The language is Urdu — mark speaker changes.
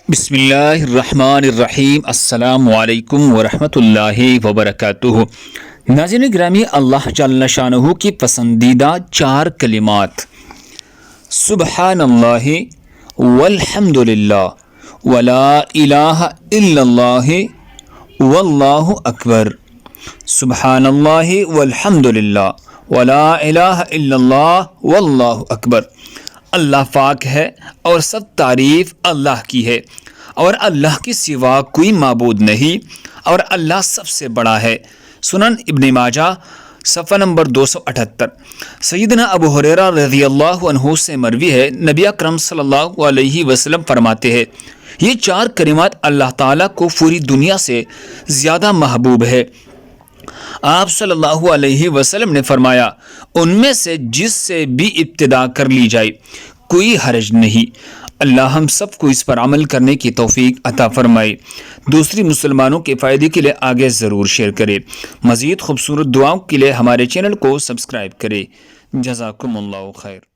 Speaker 1: بسم اللہ الرحمن الرحیم۔ السلام علیکم ورحمۃ اللہ وبرکاتہ۔ ناظرین گرامی، اللہ جل شانہ کی پسندیدہ 4 کلمات سبحان اللہ والحمد للہ ولا الہ الا اللہ واللہ اکبر۔ سبحان اللہ والحمد للہ ولا الہ الا اللہ واللہ اکبر۔ اللہ پاک ہے اور سب تعریف اللہ کی ہے، اور اللہ کے سوا کوئی معبود نہیں، اور اللہ سب سے بڑا ہے۔ سنن ابن ماجہ صفحہ نمبر 278۔ سیدنا ابو ہریرہ رضی اللہ عنہ سے مروی ہے، نبی اکرم صلی اللہ علیہ وسلم فرماتے ہیں، یہ 4 کلمات اللہ تعالیٰ کو پوری دنیا سے زیادہ محبوب ہے۔ آپ صلی اللہ علیہ وسلم نے فرمایا، ان میں سے جس سے بھی ابتدا کر لی جائے کوئی حرج نہیں۔ اللہ ہم سب کو اس پر عمل کرنے کی توفیق عطا فرمائے۔ دوسری مسلمانوں کے فائدے کے لیے آگے ضرور شیئر کرے۔ مزید خوبصورت دعاؤں کے لیے ہمارے چینل کو سبسکرائب کرے۔ جزاکم اللہ خیر۔